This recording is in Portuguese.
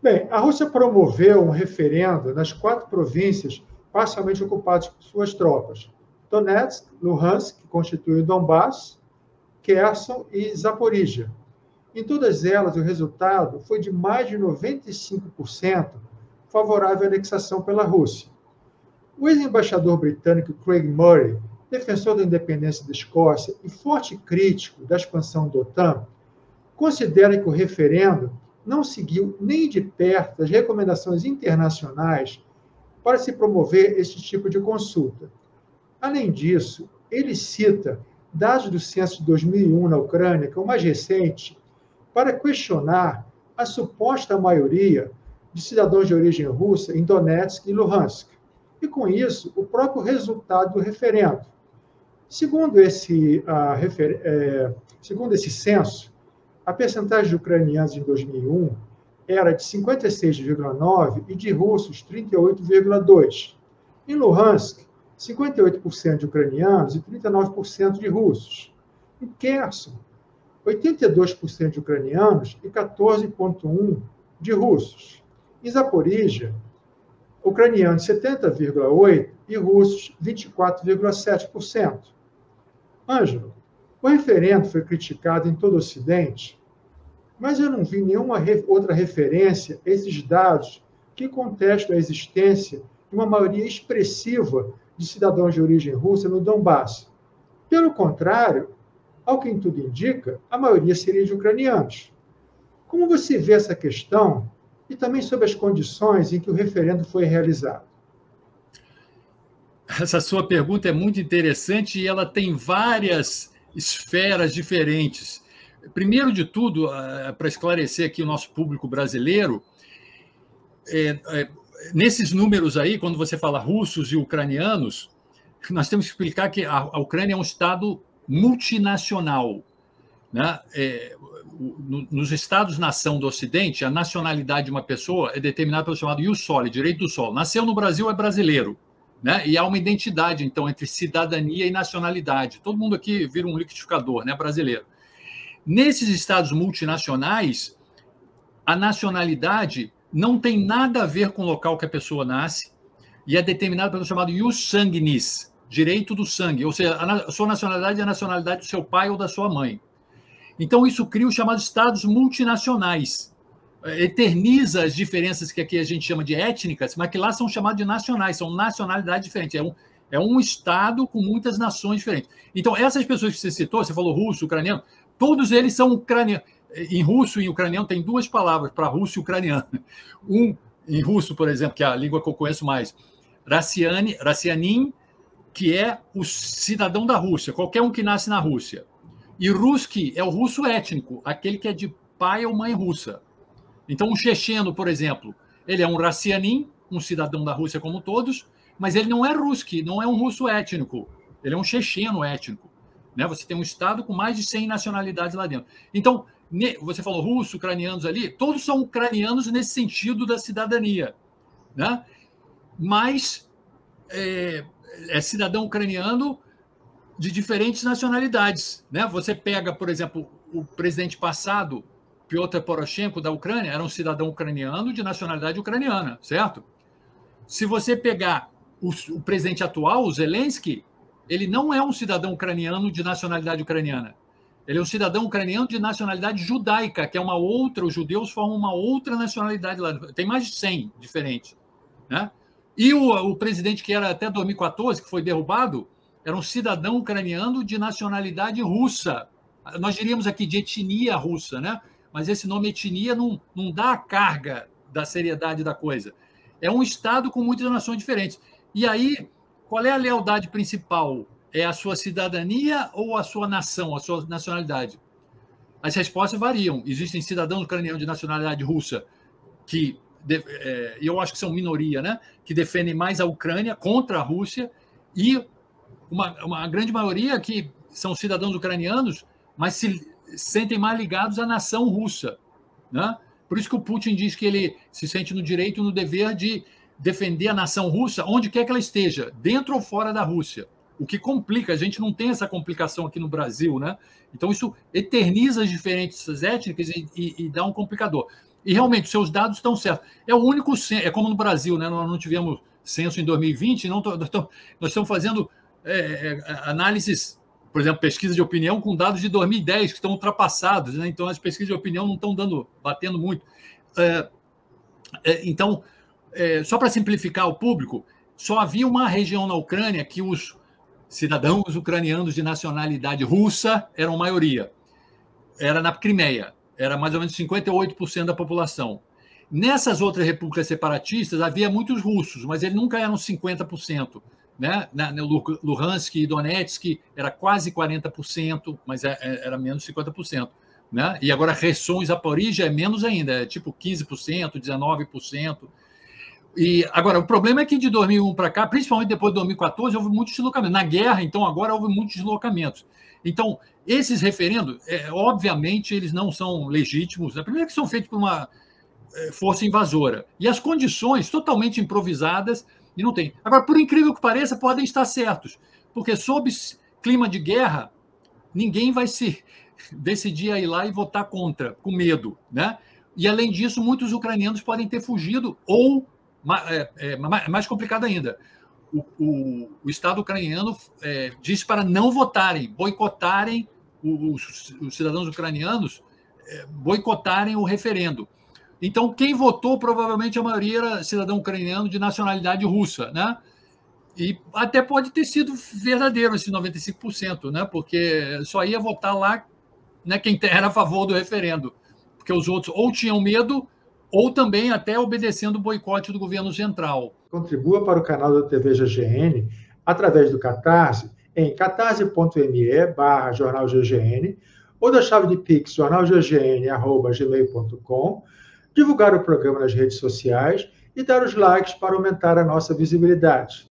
Bem, a Rússia promoveu um referendo nas 4 províncias parcialmente ocupadas por suas tropas: Donetsk, Luhansk, que constitui o Donbass, Kherson e Zaporíjia. Em todas elas, o resultado foi de mais de 95% favorável à anexação pela Rússia. O ex-embaixador britânico Craig Murray, defensor da independência da Escócia e forte crítico da expansão da OTAN, considera que o referendo não seguiu nem de perto as recomendações internacionais para se promover esse tipo de consulta. Além disso, ele cita dados do censo de 2001 na Ucrânia, que é o mais recente, para questionar a suposta maioria de cidadãos de origem russa em Donetsk e Luhansk, e, com isso, o próprio resultado do referendo. Segundo esse censo, a percentagem de ucranianos em 2001 era de 56,9% e de russos 38,2%. Em Luhansk, 58% de ucranianos e 39% de russos. Em Kherson, 82% de ucranianos e 14,1% de russos. Em Zaporíjia, ucranianos 70,8% e russos 24,7%. Ângelo, o referendo foi criticado em todo o Ocidente, mas eu não vi nenhuma outra referência a esses dados que contestam a existência de uma maioria expressiva de cidadãos de origem russa no Donbass. Pelo contrário, ao que tudo indica, a maioria seria de ucranianos. Como você vê essa questão e também sobre as condições em que o referendo foi realizado? Essa sua pergunta é muito interessante e ela tem várias esferas diferentes. Primeiro de tudo, para esclarecer aqui o nosso público brasileiro, nesses números aí, quando você fala russos e ucranianos, nós temos que explicar que a Ucrânia é um Estado multinacional, né? Nos Estados-nação do Ocidente, a nacionalidade de uma pessoa é determinada pelo chamado ius soli, direito do solo. Nasceu no Brasil, é brasileiro, né? E há uma identidade, então, entre cidadania e nacionalidade. Todo mundo aqui vira um liquidificador, né, brasileiro. Nesses estados multinacionais, a nacionalidade não tem nada a ver com o local que a pessoa nasce e é determinada pelo chamado ius sanguinis, direito do sangue, ou seja, a sua nacionalidade é a nacionalidade do seu pai ou da sua mãe. Então, isso cria os chamados estados multinacionais. Eterniza as diferenças que aqui a gente chama de étnicas, mas que lá são chamadas de nacionais, são nacionalidades diferentes. É um estado com muitas nações diferentes. Então, essas pessoas que você citou, você falou russo, ucraniano, todos eles são ucranianos. Em russo e ucraniano tem 2 palavras para russo e ucraniano. Em russo, por exemplo, que é a língua que eu conheço mais, Rassianin, que é o cidadão da Rússia, qualquer um que nasce na Rússia. E Ruski é o russo étnico, aquele que é de pai ou mãe russa. Então, um checheno, por exemplo, ele é um Rassianin, um cidadão da Rússia como todos, mas ele não é Ruski, não é um russo étnico, ele é um checheno étnico. Né? Você tem um estado com mais de 100 nacionalidades lá dentro. Então, você falou russo, ucranianos ali, todos são ucranianos nesse sentido da cidadania. Né? Mas é cidadão ucraniano de diferentes nacionalidades. Né? Você pega, por exemplo, o presidente passado, Piotr Poroshenko, da Ucrânia, era um cidadão ucraniano de nacionalidade ucraniana, certo? Se você pegar o presidente atual, o Zelensky, ele não é um cidadão ucraniano de nacionalidade ucraniana. Ele é um cidadão ucraniano de nacionalidade judaica, que é uma outra, os judeus formam uma outra nacionalidade lá. Tem mais de 100 diferentes. Né? E o presidente que era até 2014, que foi derrubado, era um cidadão ucraniano de nacionalidade russa. Nós diríamos aqui de etnia russa, né? Mas esse nome etnia não dá a carga da seriedade da coisa. É um Estado com muitas nações diferentes. E aí, qual é a lealdade principal? É a sua cidadania ou a sua nação, a sua nacionalidade? As respostas variam. Existem cidadãos ucranianos de nacionalidade russa que, eu acho que são minoria, né? Que defendem mais a Ucrânia contra a Rússia, e uma grande maioria que são cidadãos ucranianos, mas se sentem mais ligados à nação russa. Né? Por isso que o Putin diz que ele se sente no direito e no dever de defender a nação russa onde quer que ela esteja, dentro ou fora da Rússia. O que complica, a gente não tem essa complicação aqui no Brasil, né? Então isso eterniza as diferenças étnicas e dá um complicador. E realmente, seus dados estão certos. É o único censo, é como no Brasil, né? Nós não tivemos censo em 2020, nós estamos fazendo análises, por exemplo, pesquisa de opinião com dados de 2010, que estão ultrapassados, né? Então, as pesquisas de opinião não estão batendo muito. Então, só para simplificar o público, só havia uma região na Ucrânia que os cidadãos ucranianos de nacionalidade russa eram maioria. Era na Crimeia, era mais ou menos 58% da população. Nessas outras repúblicas separatistas havia muitos russos, mas eles nunca eram 50%. Né? Luhansk e Donetsk era quase 40%, mas era menos 50%. Né? E agora Kherson e Zaporizhia é menos ainda, é tipo 15%, 19%. E agora, o problema é que de 2001 para cá, principalmente depois de 2014, houve muitos deslocamentos. Na guerra, então, agora houve muitos deslocamentos. Então, esses referendos, obviamente, eles não são legítimos. Primeiro que são feitos por uma força invasora. E as condições totalmente improvisadas, e não tem. Agora, por incrível que pareça, podem estar certos, porque sob clima de guerra, ninguém vai se decidir a ir lá e votar contra, com medo. Né? E, além disso, muitos ucranianos podem ter fugido, ou, mais complicado ainda, o Estado ucraniano disse para não votarem, boicotarem, os cidadãos ucranianos boicotarem o referendo. Então, quem votou, provavelmente a maioria era cidadão ucraniano de nacionalidade russa, né? E até pode ter sido verdadeiro esse 95%, né? Porque só ia votar lá, né, quem era a favor do referendo, porque os outros ou tinham medo ou também até obedecendo o boicote do governo central. Contribua para o canal da TV GGN através do Catarse em catarse.me/Jornal GGN ou da chave de Pix jornalggn@gmail.com, divulgar o programa nas redes sociais e dar os likes para aumentar a nossa visibilidade.